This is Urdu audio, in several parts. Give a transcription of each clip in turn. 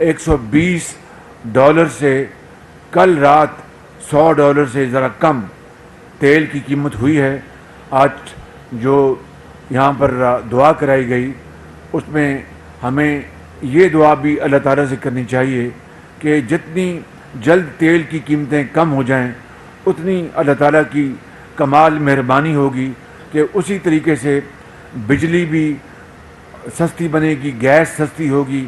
$120 سے کل رات $100 سے ذرا کم تیل کی قیمت ہوئی ہے۔ آج جو یہاں پر دعا کرائی گئی اس میں ہمیں یہ دعا بھی اللہ تعالیٰ سے کرنی چاہیے کہ جتنی جلد تیل کی قیمتیں کم ہو جائیں اتنی اللہ تعالیٰ کی کمال مہربانی ہوگی کہ اسی طریقے سے بجلی بھی سستی بنے گی، گیس سستی ہوگی،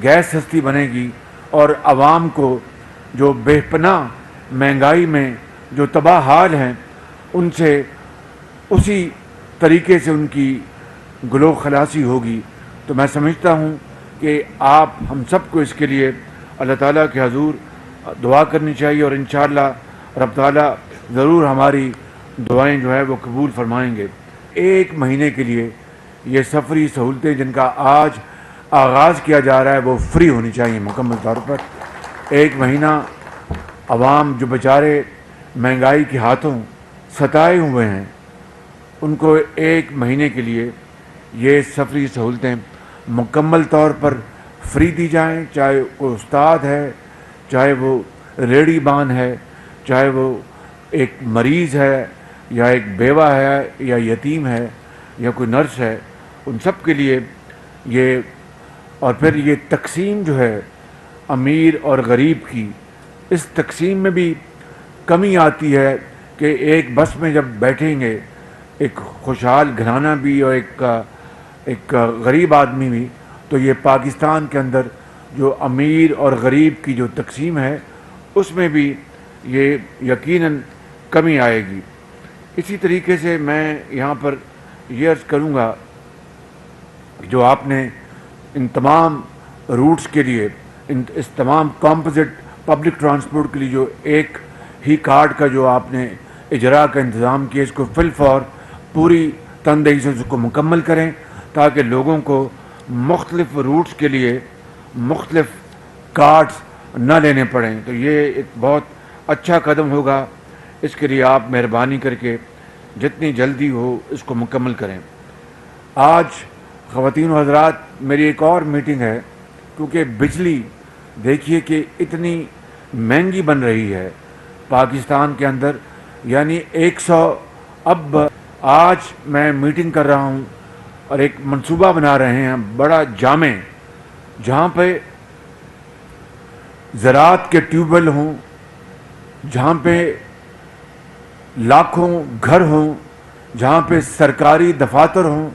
گیس سستی بنے گی، اور عوام کو جو بے پناہ مہنگائی میں جو تباہ حال ہیں ان سے اسی طریقے سے ان کی گلو خلاصی ہوگی۔ تو میں سمجھتا ہوں کہ آپ ہم سب کو اس کے لیے اللہ تعالیٰ کے حضور دعا کرنی چاہیے، اور انشاءاللہ رب تعالیٰ ضرور ہماری دعائیں جو ہے وہ قبول فرمائیں گے۔ 1 مہینے کے لیے یہ سفری سہولتیں جن کا آج آغاز کیا جا رہا ہے وہ فری ہونی چاہیے مکمل طور پر۔ 1 مہینہ عوام جو بیچارے مہنگائی کے ہاتھوں ستائے ہوئے ہیں ان کو 1 مہینے کے لیے یہ سفری سہولتیں مکمل طور پر فری دی جائیں، چاہے کوئی استاد ہے، چاہے وہ ریڑھی بان ہے، چاہے وہ ایک مریض ہے یا ایک بیوہ ہے یا یتیم ہے یا کوئی نرس ہے، ان سب کے لیے یہ۔ اور پھر یہ تقسیم جو ہے امیر اور غریب کی، اس تقسیم میں بھی کمی آتی ہے کہ ایک بس میں جب بیٹھیں گے ایک خوشحال گھرانہ بھی اور ایک غریب آدمی بھی، تو یہ پاکستان کے اندر جو امیر اور غریب کی جو تقسیم ہے اس میں بھی یہ یقیناً کمی آئے گی۔ اسی طریقے سے میں یہاں پر یہ عرض کروں گا کہ جو آپ نے ان تمام روٹس کے لیے، اس تمام کمپوزٹ پبلک ٹرانسپورٹ کے لیے جو ایک ہی کارڈ کا جو آپ نے اجراء کا انتظام کیا، اس کو فل فور پوری تندہی سے اس کو مکمل کریں تاکہ لوگوں کو مختلف روٹس کے لیے مختلف کارڈز نہ لینے پڑیں۔ تو یہ ایک بہت اچھا قدم ہوگا، اس کے لیے آپ مہربانی کر کے جتنی جلدی ہو اس کو مکمل کریں۔ آج خواتین و حضرات میری ایک اور میٹنگ ہے، کیونکہ بجلی دیکھیے کہ اتنی مہنگی بن رہی ہے پاکستان کے اندر، یعنی 100 اب آج میں میٹنگ کر رہا ہوں اور ایک منصوبہ بنا رہے ہیں بڑا جامع، جہاں پہ زراعت کے ٹیوب ویل ہوں، جہاں پہ لاکھوں گھر ہوں، جہاں پہ سرکاری دفاتر ہوں،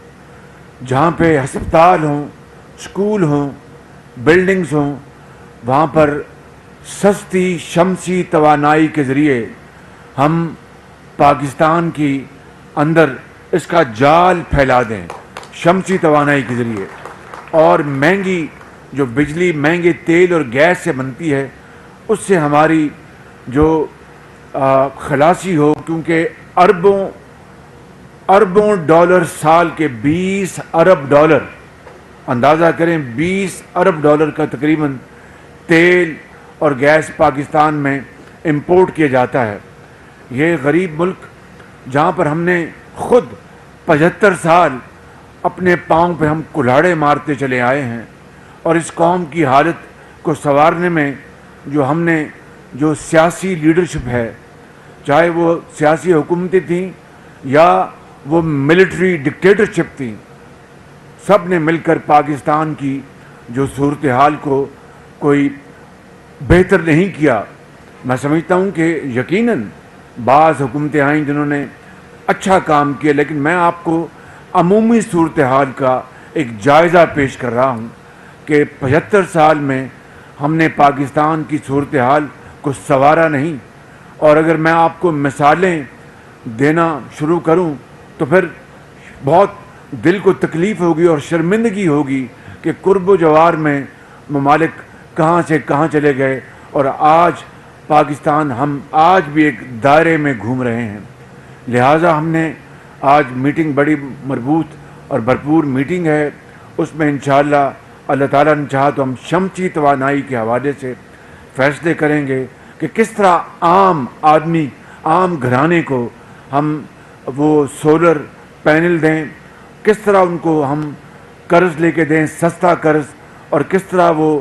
جہاں پہ ہسپتال ہوں، اسکول ہوں، بلڈنگز ہوں، وہاں پر سستی شمسی توانائی کے ذریعے ہم پاکستان کی اندر اس کا جال پھیلا دیں شمسی توانائی کے ذریعے، اور مہنگی جو بجلی مہنگے تیل اور گیس سے بنتی ہے اس سے ہماری جو خلاصی ہو، کیونکہ اربوں ڈالر سال کے $20 ارب، اندازہ کریں $20 ارب کا تقریباً تیل اور گیس پاکستان میں امپورٹ کیا جاتا ہے۔ یہ غریب ملک جہاں پر ہم نے خود 75 سال اپنے پاؤں پہ ہم کلاڑے مارتے چلے آئے ہیں، اور اس قوم کی حالت کو سنوارنے میں جو ہم نے جو سیاسی لیڈرشپ ہے، چاہے وہ سیاسی حکومتیں تھیں یا وہ ملٹری ڈکٹیٹرشپ تھیں، سب نے مل کر پاکستان کی جو صورتحال کو کوئی بہتر نہیں کیا۔ میں سمجھتا ہوں کہ یقیناً بعض حکومتیں آئیں جنہوں نے اچھا کام کیا، لیکن میں آپ کو عمومی صورتحال کا ایک جائزہ پیش کر رہا ہوں کہ 75 سال میں ہم نے پاکستان کی صورتحال کو سنوارا نہیں، اور اگر میں آپ کو مثالیں دینا شروع کروں تو پھر بہت دل کو تکلیف ہوگی اور شرمندگی ہوگی کہ قرب و جوار میں ممالک کہاں سے کہاں چلے گئے، اور آج پاکستان ہم آج بھی ایک دائرے میں گھوم رہے ہیں۔ لہٰذا ہم نے آج میٹنگ بڑی مربوط اور بھرپور میٹنگ ہے، اس میں انشاءاللہ اللہ تعالیٰ نے چاہا تو ہم شمسی توانائی کے حوالے سے فیصلے کریں گے کہ کس طرح عام آدمی، عام گھرانے کو ہم وہ سولر پینل دیں، کس طرح ان کو ہم قرض لے کے دیں، سستا قرض، اور کس طرح وہ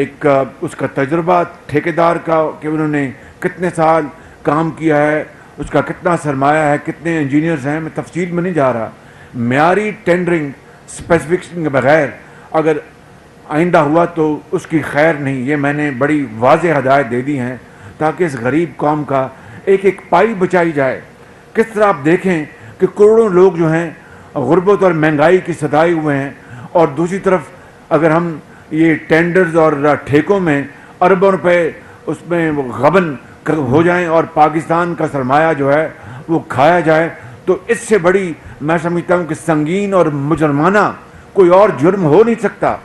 ایک اس کا تجربہ ٹھیکیدار کا کہ انہوں نے کتنے سال کام کیا ہے، اس کا کتنا سرمایہ ہے، کتنے انجینئرز ہیں، میں تفصیل میں نہیں جا رہا. معیاری ٹینڈرنگ اسپیسیفکیشن کے بغیر اگر آئندہ ہوا تو اس کی خیر نہیں. یہ میں نے بڑی واضح ہدایت دے دی ہیں تاکہ اس غریب قوم کا ایک ایک پائی بچائی جائے. کس طرح آپ دیکھیں کہ کروڑوں لوگ جو ہیں غربت اور مہنگائی کی ستائے ہوئے ہیں، اور دوسری طرف اگر ہم یہ ٹینڈرز اور ٹھیکوں میں اربوں روپے اس میں غبن ہو جائیں اور پاکستان کا سرمایہ جو ہے وہ کھایا جائے، تو اس سے بڑی میں سمجھتا ہوں کہ سنگین اور مجرمانہ کوئی اور جرم ہو نہیں سکتا.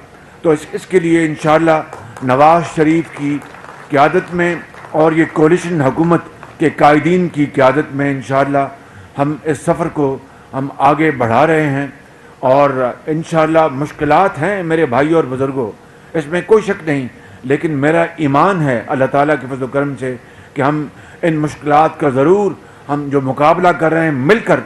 تو اس کے لیے انشاءاللہ نواز شریف کی قیادت میں اور یہ کولیشن حکومت کے قائدین کی قیادت میں انشاءاللہ ہم اس سفر کو ہم آگے بڑھا رہے ہیں. اور انشاءاللہ مشکلات ہیں میرے بھائی اور بزرگوں، اس میں کوئی شک نہیں، لیکن میرا ایمان ہے اللہ تعالیٰ کے فضل و کرم سے کہ ہم ان مشکلات کا ضرور ہم جو مقابلہ کر رہے ہیں مل کر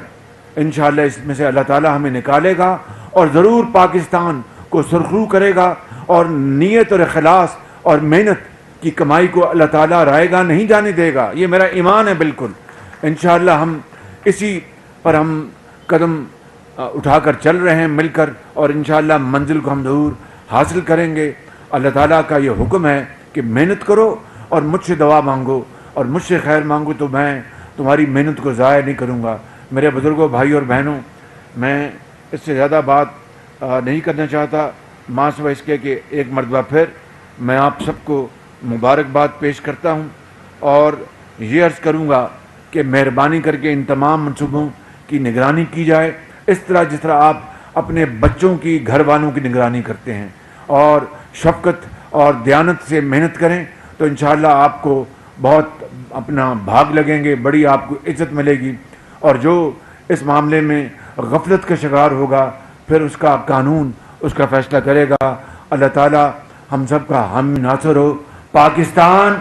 انشاءاللہ اس میں سے اللہ تعالیٰ ہمیں نکالے گا اور ضرور پاکستان کو سرخرو کرے گا، اور نیت اور اخلاص اور محنت کی کمائی کو اللہ تعالیٰ رائے گا نہیں جانے دے گا. یہ میرا ایمان ہے بالکل. انشاءاللہ ہم اسی پر ہم قدم اٹھا کر چل رہے ہیں مل کر، اور انشاءاللہ منزل کو ہم ضرور حاصل کریں گے. اللہ تعالیٰ کا یہ حکم ہے کہ محنت کرو اور مجھ سے دعا مانگو اور مجھ سے خیر مانگو، تو میں تمہاری محنت کو ضائع نہیں کروں گا. میرے بزرگوں، بھائی اور بہنوں، میں اس سے زیادہ بات نہیں کرنا چاہتا، ماں سوا اس کے کہ ایک مرتبہ پھر میں آپ سب کو مبارکباد پیش کرتا ہوں، اور یہ عرض کروں گا کہ مہربانی کر کے ان تمام منصوبوں کی نگرانی کی جائے، اس طرح جس طرح آپ اپنے بچوں کی، گھر والوں کی نگرانی کرتے ہیں، اور شفقت اور دیانت سے محنت کریں تو انشاءاللہ آپ کو بہت اپنا بھاگ لگیں گے، بڑی آپ کو عزت ملے گی. اور جو اس معاملے میں غفلت کا شکار ہوگا پھر اس کا قانون اس کا فیصلہ کرے گا. اللہ تعالیٰ ہم سب کا ہم ناصر ہو. پاکستان